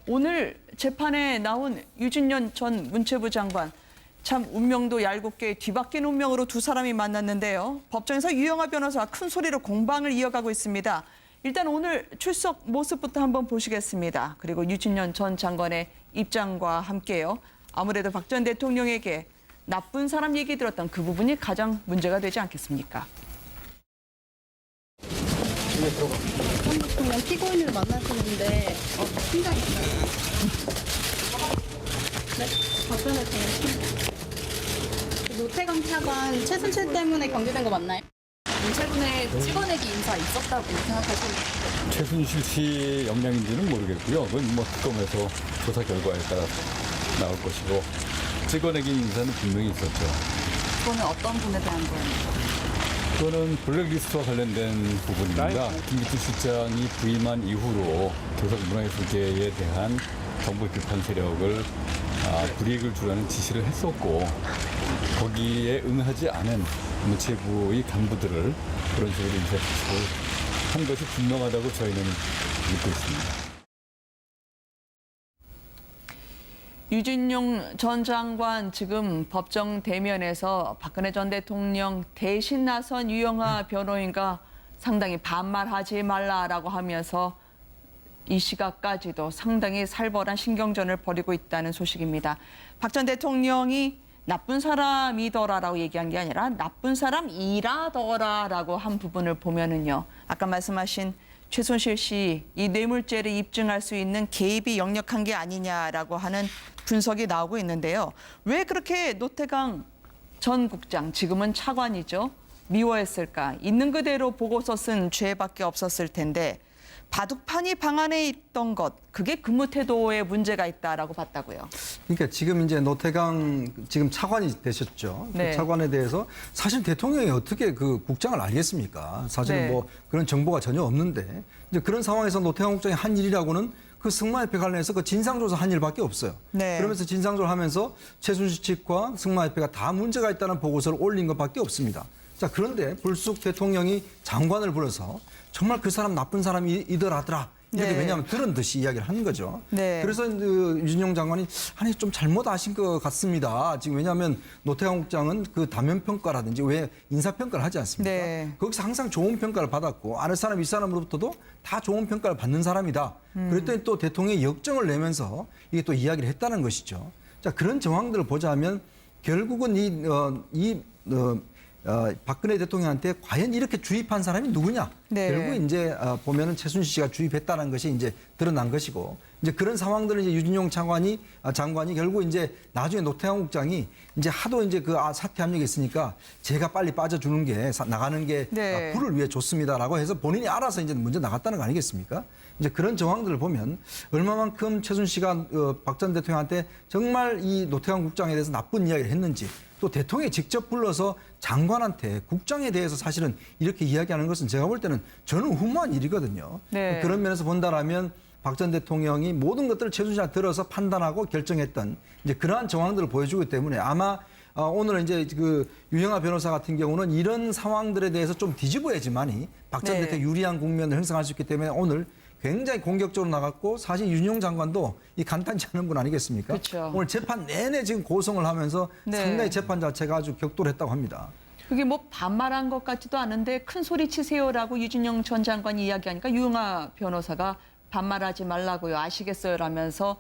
오늘 재판에 나온 유진년 전 문체부 장관, 참 운명도 얄궂게 뒤바뀐 운명으로 두 사람이 만났는데요. 법정에서 유영하 변호사가 큰 소리로 공방을 이어가고 있습니다. 일단 오늘 출석 모습부터 한번 보시겠습니다. 그리고 유진년 전 장관의 입장과 함께요. 아무래도 박 전 대통령에게 나쁜 사람 얘기 들었던 그 부분이 가장 문제가 되지 않겠습니까? 전 대통령 피고인을 만나시는데 심장이 있나요? 네? 박 전 대통령 노태강 차관 최순실 때문에 경질된 거 맞나요? 문체부에 찍어내기 인사 있었다고 생각하시나요? 최순실 씨 역량인지는 모르겠고요. 그건 뭐 특검에서 조사 결과에 따라 나올 것이고 찍어내기 인사는 분명히 있었죠. 그거는 어떤 분에 대한 거예요? 그거는 블랙리스트와 관련된 부분입니다. 김기춘 실장이 부임한 이후로 계속 문화예술계에 대한 정부 비판 세력을 불이익을 주라는 지시를 했었고 거기에 응하지 않은 문체부의 간부들을 그런 식으로 인사한 것이 분명하다고 저희는 믿고 있습니다. 유진용 전 장관 지금 법정 대면에서 박근혜 전 대통령 대신 나선 유영하 변호인과 상당히 반말하지 말라라고 하면서 이 시각까지도 상당히 살벌한 신경전을 벌이고 있다는 소식입니다. 박 전 대통령이 나쁜 사람이더라라고 얘기한 게 아니라 나쁜 사람이라더라라고 한 부분을 보면은요. 아까 말씀하신 최순실 씨 이 뇌물죄를 입증할 수 있는 개입이 역력한 게 아니냐라고 하는 분석이 나오고 있는데요. 왜 그렇게 노태강 전 국장, 지금은 차관이죠, 미워했을까? 있는 그대로 보고서 쓴 죄밖에 없었을 텐데 바둑판이 방 안에 있던 것, 그게 근무 태도에 문제가 있다라고 봤다고요. 그러니까 지금 이제 노태강 지금 차관이 되셨죠. 네. 그 차관에 대해서 사실 대통령이 어떻게 그 국장을 알겠습니까? 사실은 네. 뭐 그런 정보가 전혀 없는데 이제 그런 상황에서 노태강 국장이 한 일이라고는 그 승마협회 관련해서 그 진상조사 한 일밖에 없어요. 네. 그러면서 진상조사를 하면서 최순실 측과 승마협회가 다 문제가 있다는 보고서를 올린 것밖에 없습니다. 자, 그런데 불쑥 대통령이 장관을 불러서 정말 그 사람 나쁜 사람이더라더라. 이렇게 네. 왜냐하면 들은 듯이 이야기를 하는 거죠. 네. 그래서 그 유진용 장관이 아니 좀 잘못 아신 것 같습니다. 지금 왜냐하면 노태강 국장은 그 다면 평가라든지 왜 인사 평가를 하지 않습니까? 네. 거기서 항상 좋은 평가를 받았고 아랫 사람 윗 사람으로부터도 다 좋은 평가를 받는 사람이다. 그랬더니 또 대통령이 역정을 내면서 이게 또 이야기를 했다는 것이죠. 자, 그런 정황들을 보자면 결국은 박근혜 대통령한테 과연 이렇게 주입한 사람이 누구냐? 네. 결국 이제 보면은 최순실 씨가 주입했다는 것이 이제 드러난 것이고 이제 그런 상황들을 이제 유진용 장관이 결국 이제 나중에 노태강 국장이 이제 하도 이제 그 사퇴 압력이 있으니까 제가 빨리 빠져주는 게 나가는 게 네. 부를 위해 좋습니다라고 해서 본인이 알아서 이제 먼저 나갔다는 거 아니겠습니까? 이제 그런 정황들을 보면 얼마만큼 최순실 씨가 박 전 대통령한테 정말 이 노태강 국장에 대해서 나쁜 이야기를 했는지. 또 대통령이 직접 불러서 장관한테 국장에 대해서 사실은 이렇게 이야기하는 것은 제가 볼 때는 저는 후무한 일이거든요. 네. 그런 면에서 본다라면 박 전 대통령이 모든 것들을 최순실한테 들어서 판단하고 결정했던 이제 그러한 정황들을 보여주기 때문에 아마 오늘 이제 그 유영하 변호사 같은 경우는 이런 상황들에 대해서 좀 뒤집어야지만이 박 전 네. 대통령 유리한 국면을 형성할 수 있기 때문에 오늘 굉장히 공격적으로 나갔고 사실 윤용 장관도 이 간단치 않은 분 아니겠습니까? 그렇죠. 오늘 재판 내내 지금 고성을 하면서 네. 상당히 재판 자체가 아주 격돌했다고 합니다. 그게 뭐 반말한 것 같지도 않은데 큰 소리 치세요라고 유진용 전 장관이 이야기하니까 유영하 변호사가 반말하지 말라고요, 아시겠어요? 라면서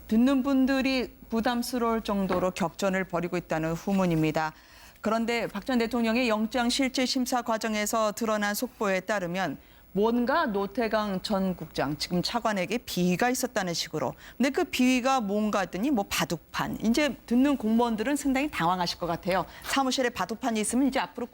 듣는 분들이 부담스러울 정도로 격전을 벌이고 있다는 후문입니다. 그런데 박 전 대통령의 영장 실질 심사 과정에서 드러난 속보에 따르면 뭔가 노태강 전 국장, 지금 차관에게 비위가 있었다는 식으로. 근데 그 비위가 뭔가 했더니 뭐 바둑판. 이제 듣는 공무원들은 상당히 당황하실 것 같아요. 사무실에 바둑판이 있으면 이제 앞으로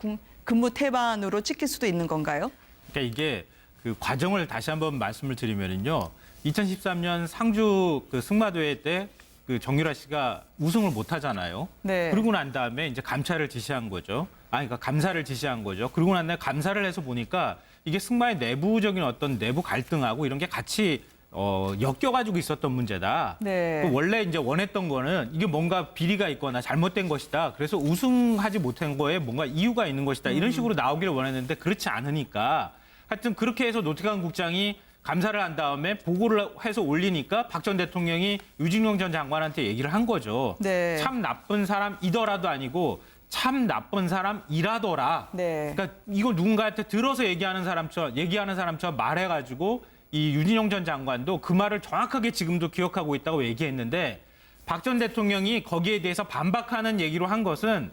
근무 태반으로 찍힐 수도 있는 건가요? 그러니까 이게 그 과정을 다시 한번 말씀을 드리면은요. 2013년 상주 그 승마대회 때 그 정유라 씨가 우승을 못 하잖아요. 네. 그러고 난 다음에 이제 감찰을 지시한 거죠. 그러니까 감사를 지시한 거죠. 그러고 난 다음에 감사를 해서 보니까 이게 승마의 내부적인 어떤 내부 갈등하고 이런 게 같이 엮여가지고 있었던 문제다. 네. 원래 이제 원했던 거는 이게 뭔가 비리가 있거나 잘못된 것이다. 그래서 우승하지 못한 거에 뭔가 이유가 있는 것이다. 이런 식으로 나오기를 원했는데 그렇지 않으니까 하여튼 그렇게 해서 노태강 국장이 감사를 한 다음에 보고를 해서 올리니까 박 전 대통령이 유진용 전 장관한테 얘기를 한 거죠. 네. 참 나쁜 사람이더라도 아니고 참 나쁜 사람이라더라. 네. 그러니까 이걸 누군가한테 들어서 얘기하는 사람처럼 말해가지고 이 유진용 전 장관도 그 말을 정확하게 지금도 기억하고 있다고 얘기했는데 박 전 대통령이 거기에 대해서 반박하는 얘기로 한 것은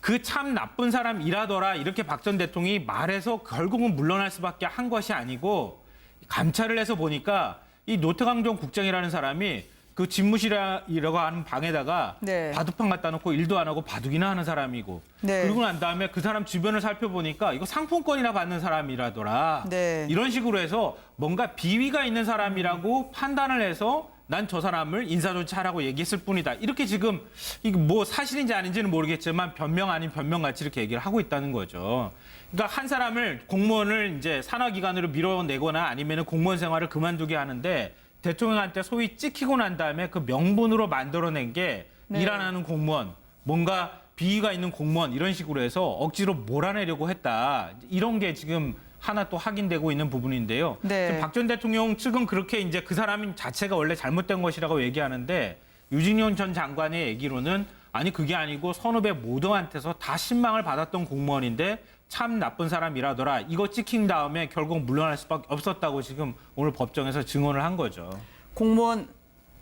그 참 나쁜 사람이라더라 이렇게 박 전 대통령이 말해서 결국은 물러날 수밖에 한 것이 아니고 감찰을 해서 보니까 이 노태광종 국장이라는 사람이 그 집무실이라고 하는 방에다가 네. 바둑판 갖다 놓고 일도 안 하고 바둑이나 하는 사람이고 네. 그러고 난 다음에 그 사람 주변을 살펴보니까 이거 상품권이나 받는 사람이라더라. 네. 이런 식으로 해서 뭔가 비위가 있는 사람이라고 판단을 해서 난 저 사람을 인사조치하라고 얘기했을 뿐이다. 이렇게 지금 이게 뭐 사실인지 아닌지는 모르겠지만 변명 아닌 변명같이 이렇게 얘기를 하고 있다는 거죠. 그러니까 한 사람을 공무원을 이제 산하기관으로 밀어내거나 아니면 공무원 생활을 그만두게 하는데 대통령한테 소위 찍히고 난 다음에 그 명분으로 만들어낸 게 네. 일 안 하는 공무원, 뭔가 비위가 있는 공무원 이런 식으로 해서 억지로 몰아내려고 했다. 이런 게 지금 하나 또 확인되고 있는 부분인데요. 네. 박 전 대통령 측은 그렇게 이제 그 사람 자체가 원래 잘못된 것이라고 얘기하는데 유진용 전 장관의 얘기로는 아니 그게 아니고 선후배 모두한테서 다 신망을 받았던 공무원인데 참 나쁜 사람이라더라. 이거 찍힌 다음에 결국 물러날 수밖에 없었다고 지금 오늘 법정에서 증언을 한 거죠. 공무원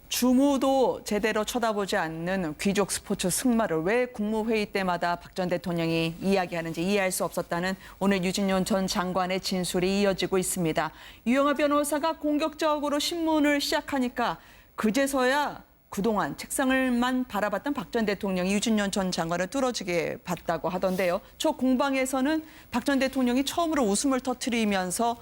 주무도 제대로 쳐다보지 않는 귀족 스포츠 승마를 왜 국무회의 때마다 박 전 대통령이 이야기하는지 이해할 수 없었다는 오늘 유진용 전 장관의 진술이 이어지고 있습니다. 유영하 변호사가 공격적으로 신문을 시작하니까 그제서야 그동안 책상을만 바라봤던 박 전 대통령이 유진용 전 장관을 뚫어지게 봤다고 하던데요. 저 공방에서는 박 전 대통령이 처음으로 웃음을 터뜨리면서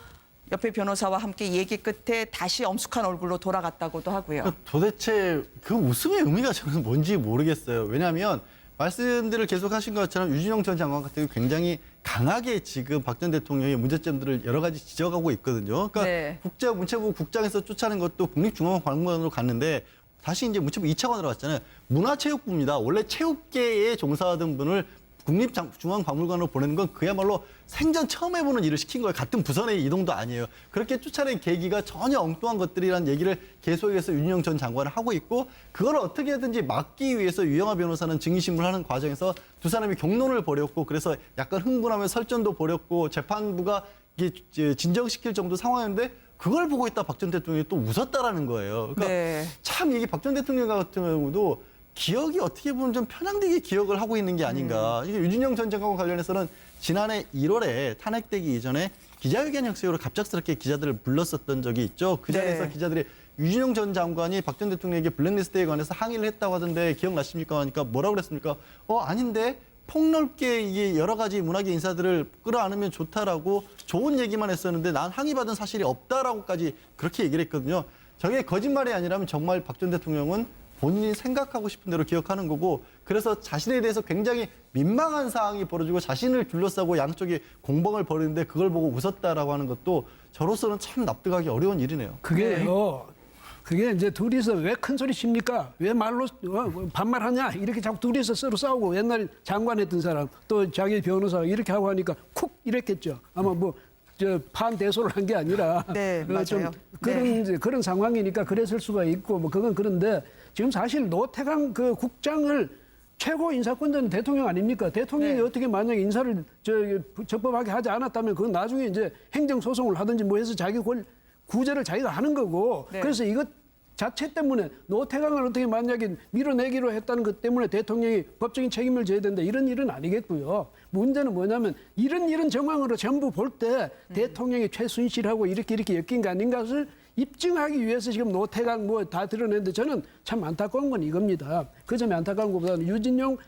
옆에 변호사와 함께 얘기 끝에 다시 엄숙한 얼굴로 돌아갔다고도 하고요. 그러니까 도대체 그 웃음의 의미가 저는 뭔지 모르겠어요. 왜냐하면 말씀들을 계속 하신 것처럼 유진용 전 장관 같은 경우 굉장히 강하게 지금 박 전 대통령의 문제점들을 여러 가지 지적하고 있거든요. 그러니까 네. 문체부 국장에서 쫓아낸 것도 국립중앙박물관으로 갔는데 다시 이제 문체부 2차관으로 갔잖아요. 문화체육부입니다. 원래 체육계에 종사하던 분을 국립중앙박물관으로 보내는 건 그야말로 생전 처음 해보는 일을 시킨 거예요. 같은 부서 내 이동도 아니에요. 그렇게 쫓아낸 계기가 전혀 엉뚱한 것들이라는 얘기를 계속해서 윤영 전 장관은 하고 있고 그걸 어떻게든지 막기 위해서 유영하 변호사는 증인신문을 하는 과정에서 두 사람이 경론을 벌였고 그래서 약간 흥분하면 설전도 벌였고 재판부가 이게 진정시킬 정도 상황이었는데 그걸 보고 있다 박 전 대통령이 또 웃었다라는 거예요. 그러니까 네. 참 이게 박 전 대통령 같은 경우도 기억이 어떻게 보면 좀 편향되게 기억을 하고 있는 게 아닌가. 이게 유진용 전 장관과 관련해서는 지난해 1월에 탄핵되기 이전에 기자회견 형식으로 갑작스럽게 기자들을 불렀었던 적이 있죠. 그 자리에서 네. 기자들이 유진용 전 장관이 박 전 대통령에게 블랙리스트에 관해서 항의를 했다고 하던데 기억나십니까? 하니까 뭐라고 그랬습니까? 아닌데 폭넓게 이게 여러 가지 문학의 인사들을 끌어안으면 좋다라고 좋은 얘기만 했었는데 난 항의받은 사실이 없다라고까지 그렇게 얘기를 했거든요. 저게 거짓말이 아니라면 정말 박 전 대통령은 본인이 생각하고 싶은 대로 기억하는 거고 그래서 자신에 대해서 굉장히 민망한 상황이 벌어지고 자신을 둘러싸고 양쪽이 공방을 벌이는데 그걸 보고 웃었다라고 하는 것도 저로서는 참 납득하기 어려운 일이네요. 그게요. 그게 이제 둘이서 왜 큰 소리 칩니까? 왜 말로 반말하냐? 이렇게 자꾸 둘이서 서로 싸우고 옛날 장관했던 사람 또 자기 변호사가 이렇게 하고 하니까 쿡 이랬겠죠. 아마 뭐 판대소를 한 게 아니라 네, 맞아요. 그런 상황이니까 그랬을 수가 있고 뭐 그건 그런데 지금 사실 노태강 그 국장을 최고 인사권자는 대통령 아닙니까? 대통령이 네. 어떻게 만약에 인사를 적법하게 하지 않았다면 그건 나중에 이제 행정소송을 하든지 뭐 해서 자기 구제를 자기가 하는 거고 네. 그래서 이것 자체 때문에 노태강을 어떻게 만약에 밀어내기로 했다는 것 때문에 대통령이 법적인 책임을 져야 된다 이런 일은 아니겠고요. 문제는 뭐냐면 이런 정황으로 전부 볼 때 대통령이 최순실하고 이렇게 엮인 게 아닌가를 입증하기 위해서 지금 노태강 뭐 다 드러냈는데 저는 참 안타까운 건 이겁니다. 그 점이 안타까운 것보다는 유진용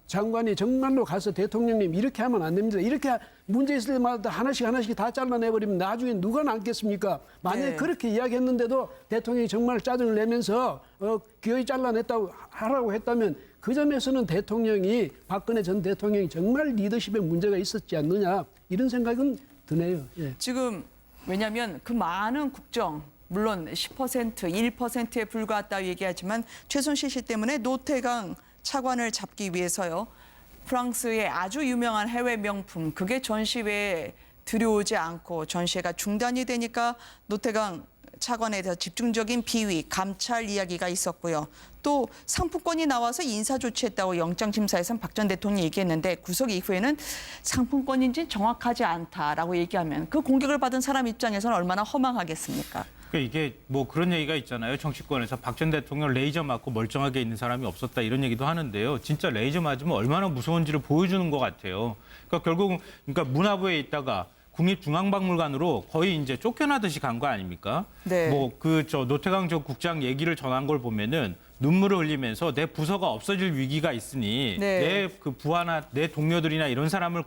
장관이 정말로 가서 대통령님 이렇게 하면 안 됩니다. 이렇게 문제 있을 때마다 하나씩 다 잘라내버리면 나중에 누가 남겠습니까? 만약에 네. 그렇게 이야기했는데도 대통령이 정말 짜증을 내면서 기어이 잘라냈다고 하라고 했다면 그 점에서는 대통령이 박근혜 전 대통령이 정말 리더십에 문제가 있었지 않느냐 이런 생각은 드네요. 예. 지금 왜냐하면 그 많은 국정 물론 10%, 1%에 불과했다고 얘기하지만 최순실 씨 때문에 노태강 차관을 잡기 위해서요. 프랑스의 아주 유명한 해외 명품 그게 전시회에 들여오지 않고 전시회가 중단이 되니까 노태강 차관에 대해서 집중적인 비위, 감찰 이야기가 있었고요. 또 상품권이 나와서 인사 조치했다고 영장심사에서는 박 전 대통령이 얘기했는데 구속 이후에는 상품권인지 정확하지 않다라고 얘기하면 그 공격을 받은 사람 입장에서는 얼마나 허망하겠습니까? 그러니까 이게 뭐 그런 얘기가 있잖아요. 정치권에서 박 전 대통령 레이저 맞고 멀쩡하게 있는 사람이 없었다 이런 얘기도 하는데요. 진짜 레이저 맞으면 얼마나 무서운지를 보여주는 것 같아요. 그러니까 결국은 문화부에 있다가 국립중앙박물관으로 거의 이제 쫓겨나듯이 간 거 아닙니까? 네. 뭐 노태강 전 국장 얘기를 전한 걸 보면은 눈물을 흘리면서 내 부서가 없어질 위기가 있으니 네. 내 그 부하나 내 동료들이나 이런 사람을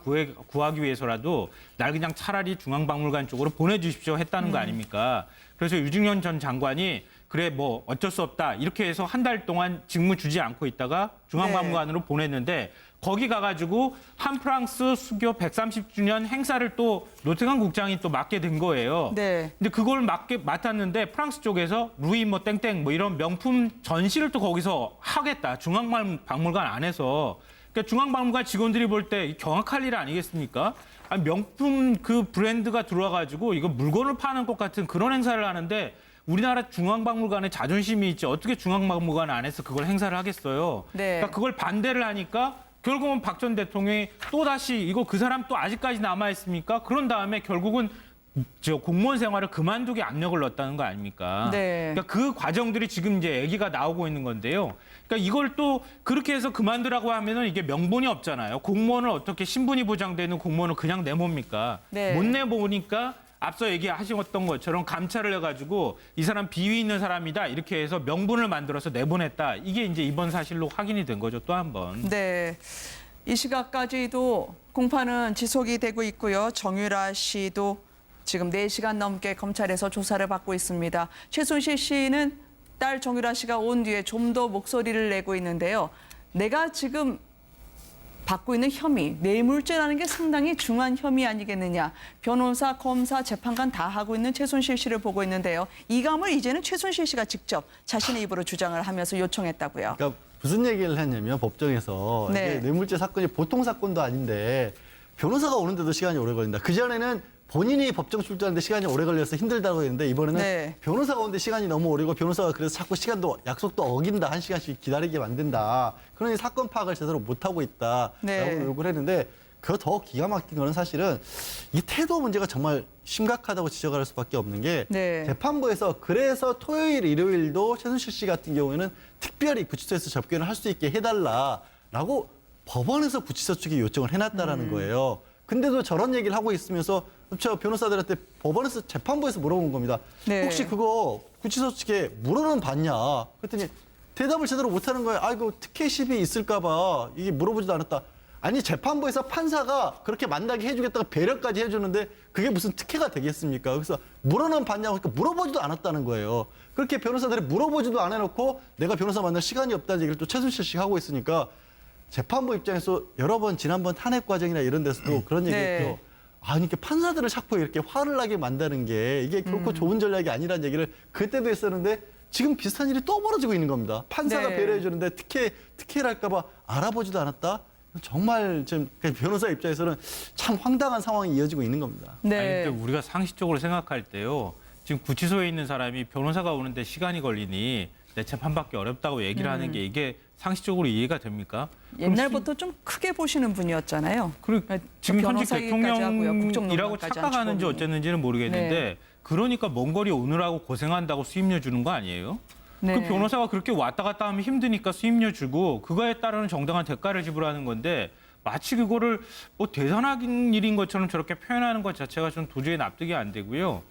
구하기 위해서라도 날 그냥 차라리 중앙박물관 쪽으로 보내주십시오 했다는 거 아닙니까? 그래서 유증현 전 장관이 그래 뭐 어쩔 수 없다 이렇게 해서 한 달 동안 직무 주지 않고 있다가 중앙박물관으로 보냈는데 거기 가가지고 한프랑스 수교 130주년 행사를 또 노태강 국장이 또 맡게 된 거예요. 네. 근데 그걸 맡았는데 프랑스 쪽에서 루이 뭐 땡땡 뭐 이런 명품 전시를 또 거기서 하겠다. 중앙박물관 안에서. 그러니까 중앙박물관 직원들이 볼 때 경악할 일 아니겠습니까? 아니, 명품 그 브랜드가 들어와가지고 이거 물건을 파는 것 같은 그런 행사를 하는데 우리나라 중앙박물관에 자존심이 있지 어떻게 중앙박물관 안에서 그걸 행사를 하겠어요? 네. 그러니까 그걸 반대를 하니까 결국은 박 전 대통령이 또다시 이거 그 사람 또 아직까지 남아있습니까? 그런 다음에 결국은 공무원 생활을 그만두게 압력을 넣었다는 거 아닙니까? 네. 그러니까 그 과정들이 지금 이제 얘기가 나오고 있는 건데요. 그러니까 이걸 또 그렇게 해서 그만두라고 하면은 이게 명분이 없잖아요. 공무원을 어떻게 신분이 보장되는 공무원을 그냥 내봅니까? 네. 못 내보니까 앞서 얘기하셨던 것처럼 감찰을 해가지고 이 사람 비위 있는 사람이다 이렇게 해서 명분을 만들어서 내보냈다. 이게 이제 이번 사실로 확인이 된 거죠. 또 한 번. 네. 이 시각까지도 공판은 지속이 되고 있고요. 정유라 씨도 지금 4시간 넘게 검찰에서 조사를 받고 있습니다. 최순실 씨는 딸 정유라 씨가 온 뒤에 좀 더 목소리를 내고 있는데요. 내가 지금 받고 있는 혐의, 뇌물죄라는 게 상당히 중한 혐의 아니겠느냐. 변호사, 검사, 재판관 다 하고 있는 최순실 씨를 보고 있는데요. 이 감을 이제는 최순실 씨가 직접 자신의 입으로 주장을 하면서 요청했다고요. 그러니까 무슨 얘기를 했냐면 법정에서 네. 이게 뇌물죄 사건이 보통 사건도 아닌데 변호사가 오는데도 시간이 오래 걸린다. 그전에는 본인이 법정 출두하는데 시간이 오래 걸려서 힘들다고 했는데 이번에는 네. 변호사가 오는데 시간이 너무 오래고 변호사가 그래서 자꾸 시간도 약속도 어긴다. 1시간씩 기다리게 만든다. 그러니 사건 파악을 제대로 못하고 있다라고 네. 요구를 했는데 그 더 기가 막힌 거는 사실은 이 태도 문제가 정말 심각하다고 지적할 수밖에 없는 게 네. 재판부에서 그래서 토요일, 일요일도 최순실 씨 같은 경우에는 특별히 구치소에서 접견을 할 수 있게 해달라라고 법원에서 구치소 측에 요청을 해놨다라는 거예요. 근데도 저런 얘기를 하고 있으면서 저 변호사들한테 법원에서 재판부에서 물어본 겁니다. 네. 혹시 그거 구치소 측에 물어는 봤냐? 그랬더니 대답을 제대로 못하는 거예요. 아이고 특혜 시비 있을까 봐 이게 물어보지도 않았다. 아니 재판부에서 판사가 그렇게 만나게 해주겠다고 배려까지 해주는데 그게 무슨 특혜가 되겠습니까? 그래서 물어는 봤냐고 그러니까 물어보지도 않았다는 거예요. 그렇게 변호사들이 물어보지도 안 해놓고 내가 변호사 만날 시간이 없다는 얘기를 또 최순실 씨가 하고 있으니까 재판부 입장에서 여러 번 지난번 탄핵 과정이나 이런 데서도 그런 얘기했죠. 네. 아니 이렇게 판사들을 자꾸 이렇게 화를 나게 만드는 게 이게 결코 좋은 전략이 아니라는 얘기를 그때도 했었는데 지금 비슷한 일이 또 벌어지고 있는 겁니다. 판사가 네. 배려해 주는데 특혜를 할까 봐 알아보지도 않았다. 정말 지금 변호사 입장에서는 참 황당한 상황이 이어지고 있는 겁니다. 네. 아니, 근데 우리가 상식적으로 생각할 때요. 지금 구치소에 있는 사람이 변호사가 오는데 시간이 걸리니 내 재판받기 어렵다고 얘기를 하는 게 이게 상식적으로 이해가 됩니까? 옛날부터 좀 크게 보시는 분이었잖아요. 그리고 지금 현직 변호사기까지 하고요. 대통령이라고 국정농단까지 한 착각하는지 직업이. 어쨌는지는 모르겠는데 네. 그러니까 먼 거리 오느라고 고생한다고 수임료 주는 거 아니에요? 네. 그 변호사가 그렇게 왔다 갔다 하면 힘드니까 수임료 주고 그거에 따르는 정당한 대가를 지불하는 건데 마치 그거를 뭐 대단한 일인 것처럼 저렇게 표현하는 것 자체가 좀 도저히 납득이 안 되고요.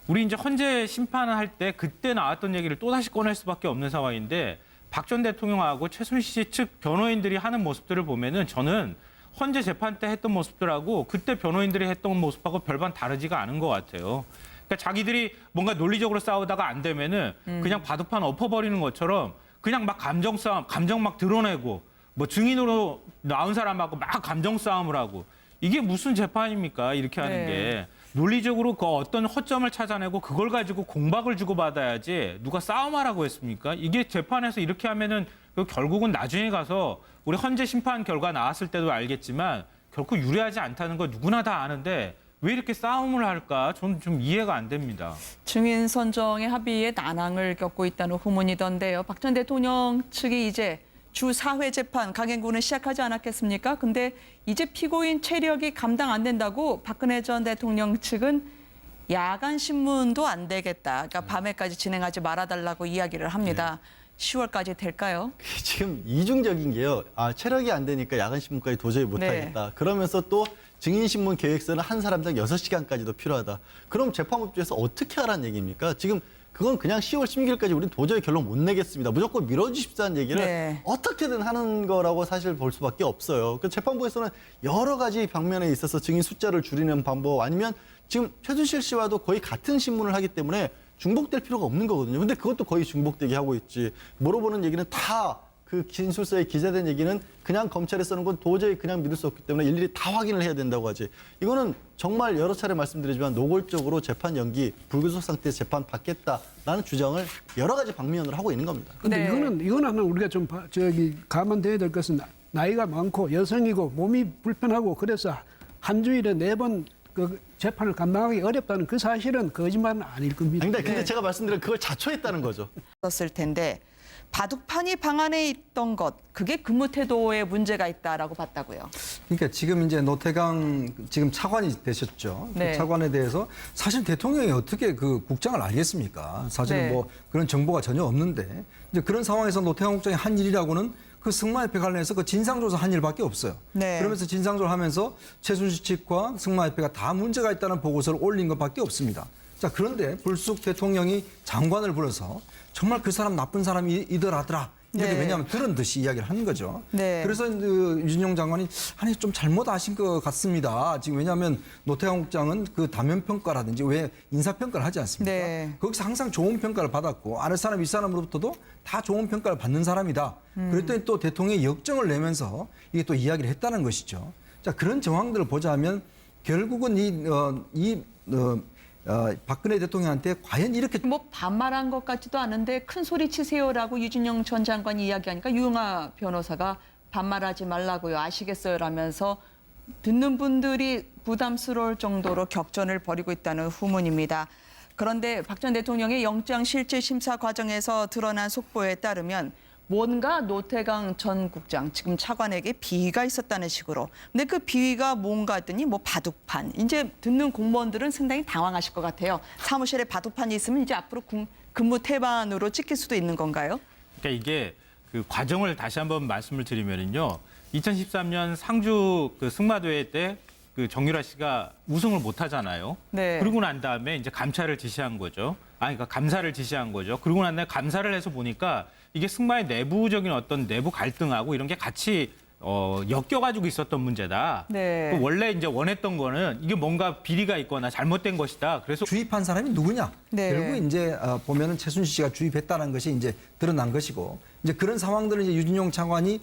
우리 이제 헌재 심판을 할 때 그때 나왔던 얘기를 또다시 꺼낼 수밖에 없는 상황인데 박 전 대통령하고 최순실 씨 측 변호인들이 하는 모습들을 보면은 저는 헌재 재판 때 했던 모습들하고 그때 변호인들이 했던 모습하고 별반 다르지가 않은 것 같아요. 그러니까 자기들이 뭔가 논리적으로 싸우다가 안 되면은 그냥 바둑판 엎어버리는 것처럼 그냥 막 감정 싸움, 감정 막 드러내고 뭐 증인으로 나온 사람하고 막 감정 싸움을 하고 이게 무슨 재판입니까? 이렇게 하는 네. 게. 논리적으로 그 어떤 허점을 찾아내고 그걸 가지고 공박을 주고받아야지 누가 싸움하라고 했습니까? 이게 재판에서 이렇게 하면은 결국은 나중에 가서 우리 헌재 심판 결과 나왔을 때도 알겠지만 결코 유리하지 않다는 거 누구나 다 아는데 왜 이렇게 싸움을 할까? 저는 좀 이해가 안 됩니다. 증인 선정의 합의에 난항을 겪고 있다는 후문이던데요. 박 전 대통령 측이 이제 주 4회 재판 강행군을 시작하지 않았겠습니까? 근데 이제 피고인 체력이 감당 안 된다고 박근혜 전 대통령 측은 야간 신문도 안 되겠다. 그러니까 밤에까지 진행하지 말아달라고 이야기를 합니다. 10월까지 될까요? 지금 이중적인 게요. 체력이 안 되니까 야간 신문까지 도저히 못 네. 하겠다. 그러면서 또 증인 신문 계획서는 한 사람당 6시간까지도 필요하다. 그럼 재판부에서 어떻게 하라는 얘기입니까? 지금 그건 그냥 10월 16일까지 우리는 도저히 결론 못 내겠습니다. 무조건 밀어주십사는 얘기를 네. 어떻게든 하는 거라고 사실 볼 수밖에 없어요. 그 재판부에서는 여러 가지 방면에 있어서 증인 숫자를 줄이는 방법 아니면 지금 최순실 씨와도 거의 같은 신문을 하기 때문에 중복될 필요가 없는 거거든요. 근데 그것도 거의 중복되게 하고 있지. 물어보는 얘기는 다 그 진술서에 기재된 얘기는 그냥 검찰에 쓰는 건 도저히 그냥 믿을 수 없기 때문에 일일이 다 확인을 해야 된다고 하지. 이거는 정말 여러 차례 말씀드리지만 노골적으로 재판 연기, 불구속 상태에서 재판 받겠다라는 주장을 여러 가지 방면으로 하고 있는 겁니다. 근데 네. 이거는 하나 우리가 좀 감안돼야 될 것은 나이가 많고 여성이고 몸이 불편하고 그래서 한 주일에 4번 그 재판을 감당하기 어렵다는 그 사실은 거짓말은 아닐 겁니다. 근데 제가 말씀드린 그걸 자초했다는 거죠. 썼을 텐데 바둑판이 방 안에 있던 것 그게 근무 태도에 문제가 있다라고 봤다고요. 그러니까 지금 이제 노태강 지금 차관이 되셨죠. 네. 그 차관에 대해서 사실 대통령이 어떻게 그 국장을 알겠습니까? 사실은 네. 뭐 그런 정보가 전혀 없는데 이제 그런 상황에서 노태강 국장이 한 일이라고는 그 승마협회 관련해서 그 진상조사 한 일밖에 없어요. 네. 그러면서 진상조사를 하면서 최순실 측과 승마협회가 다 문제가 있다는 보고서를 올린 것밖에 없습니다. 자, 그런데 불쑥 대통령이 장관을 불러서 정말 그 사람 나쁜 사람이더라더라. 이렇게 네. 왜냐하면 들은 듯이 이야기를 하는 거죠. 네. 그래서 그 유진용 장관이 아니 좀 잘못하신 것 같습니다. 지금 왜냐하면 노태강 국장은 그 다면 평가라든지 왜 인사 평가를 하지 않습니까? 네. 거기서 항상 좋은 평가를 받았고 아랫 사람 윗사람으로부터도 다 좋은 평가를 받는 사람이다. 그랬더니 또 대통령이 역정을 내면서 이게 또 이야기를 했다는 것이죠. 자, 그런 정황들을 보자면 결국은 박근혜 대통령한테 과연 이렇게 뭐 반말한 것 같지도 않은데 큰 소리 치세요라고 유진영 전 장관이 이야기하니까 유영아 변호사가 반말하지 말라고요. 아시겠어요라면서 듣는 분들이 부담스러울 정도로 격전을 벌이고 있다는 후문입니다. 그런데 박 전 대통령의 영장 실질 심사 과정에서 드러난 속보에 따르면 뭔가 노태강 전 국장, 지금 차관에게 비위가 있었다는 식으로. 근데 그 비위가 뭔가 했더니 뭐 바둑판. 이제 듣는 공무원들은 상당히 당황하실 것 같아요. 사무실에 바둑판이 있으면 이제 앞으로 근무 태반으로 찍힐 수도 있는 건가요? 그러니까 이게 그 과정을 다시 한번 말씀을 드리면은요. 2013년 상주 그 승마대회 때 그 정유라 씨가 우승을 못 하잖아요. 네. 그러고 난 다음에 이제 감찰을 지시한 거죠. 그러니까 감사를 지시한 거죠. 그러고 난 다음에 감사를 해서 보니까 이게 승마의 내부적인 어떤 내부 갈등하고 이런 게 같이 엮여가지고 있었던 문제다. 네. 그 원래 이제 원했던 거는 이게 뭔가 비리가 있거나 잘못된 것이다. 그래서 주입한 사람이 누구냐? 네. 결국 이제 보면은 최순실 씨가 주입했다는 것이 이제 드러난 것이고 이제 그런 상황들을 이제 유진용 장관이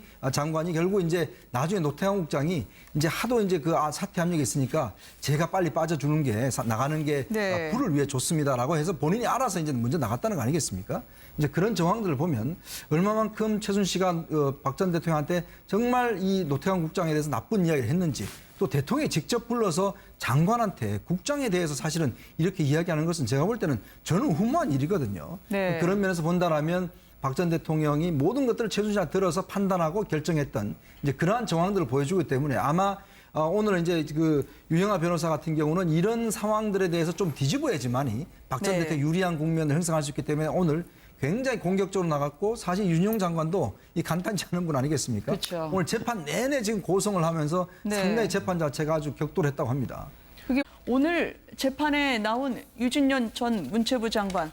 결국 이제 나중에 노태강 국장이 이제 하도 이제 그 사퇴 압력이 있으니까 제가 빨리 빠져주는 게 나가는 게 네. 부를 위해 좋습니다라고 해서 본인이 알아서 이제 먼저 나갔다는 거 아니겠습니까? 이제 그런 정황들을 보면 얼마만큼 최순실 씨가 박 전 대통령한테 정말 이 노태강 국장에 대해서 나쁜 이야기를 했는지 또 대통령이 직접 불러서 장관한테 국장에 대해서 사실은 이렇게 이야기하는 것은 제가 볼 때는 저는 후무한 일이거든요. 네. 그런 면에서 본다라면 박 전 대통령이 모든 것들을 최순실한테 들어서 판단하고 결정했던 이제 그러한 정황들을 보여주기 때문에 아마 오늘 이제 그 유영아 변호사 같은 경우는 이런 상황들에 대해서 좀 뒤집어야지만이 박 전 네. 대통령 유리한 국면을 형성할 수 있기 때문에 오늘 굉장히 공격적으로 나갔고 사실 윤용 장관도 이 간단치 않은 분 아니겠습니까? 그렇죠. 오늘 재판 내내 지금 고성을 하면서 네. 상당히 재판 자체가 아주 격돌했다고 합니다. 그게 오늘 재판에 나온 유진년 전 문체부 장관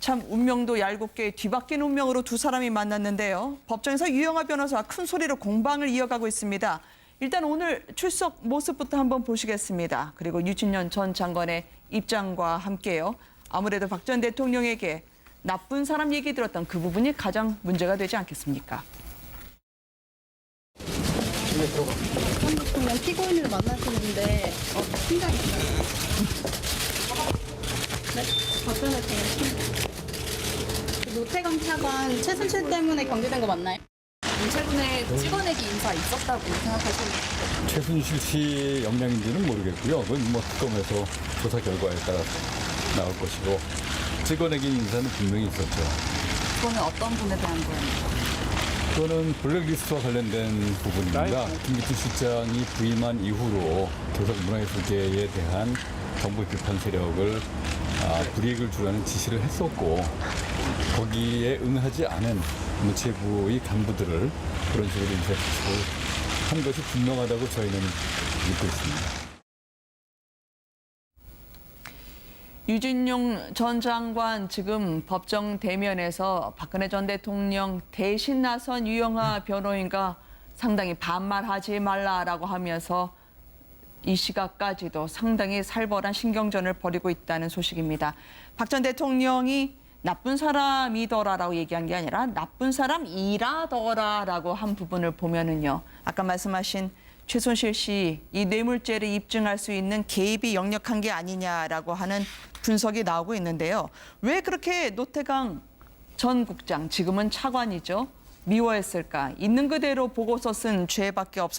참 운명도 얄궂게 뒤바뀐 운명으로 두 사람이 만났는데요. 법정에서 유영아 변호사가 큰 소리로 공방을 이어가고 있습니다. 일단 오늘 출석 모습부터 한번 보시겠습니다. 그리고 유진년 전 장관의 입장과 함께요. 아무래도 박 전 대통령에게 나쁜 사람 얘기 들었던 그 부분이 가장 문제가 되지 않겠습니까? 전 대통령 피고인을 만나시는데 생각이 있나요? 네? 박 전 대통령 노태강 차관 최순실 때문에 경질된 거 맞나요? 문체군의 찍어내기 인사 있었다고 생각하시나요? 최순실 씨 역량인지는 모르겠고요. 그건 뭐 특검에서 조사 결과에 따라 나올 것이고 찍어내기 인사는 분명히 있었죠. 그거는 어떤 분에 대한 거예요? 그거는 블랙리스트와 관련된 부분입니다. 김기춘 실장이 부임한 이후로 교섭 문화예술계에 대한 정부 비판 세력을 불이익을 주라는 지시를 했었고 거기에 응하지 않은 문체부의 간부들을 그런 식으로 인사 지시를 한 것이 분명하다고 저희는 믿고 있습니다. 유진용 전 장관 지금 법정 대면에서 박근혜 전 대통령 대신 나선 유영하 변호인과 상당히 반말하지 말라라고 하면서 이 시각까지도 상당히 살벌한 신경전을 벌이고 있다는 소식입니다. 박 전 대통령이 나쁜 사람이더라라고 얘기한 게 아니라 나쁜 사람이라더라라고 한 부분을 보면은요. 아까 말씀하신 최순실 씨 이 뇌물죄를 입증할 수 있는 개입이 역력한 게 아니냐라고 하는 분석이 나오고 있는데요. 왜 그렇게 노태강 전 국장, 지금은 차관이죠, 미워했을까? 있는 그대로 보고서 쓴 죄밖에 없었을까?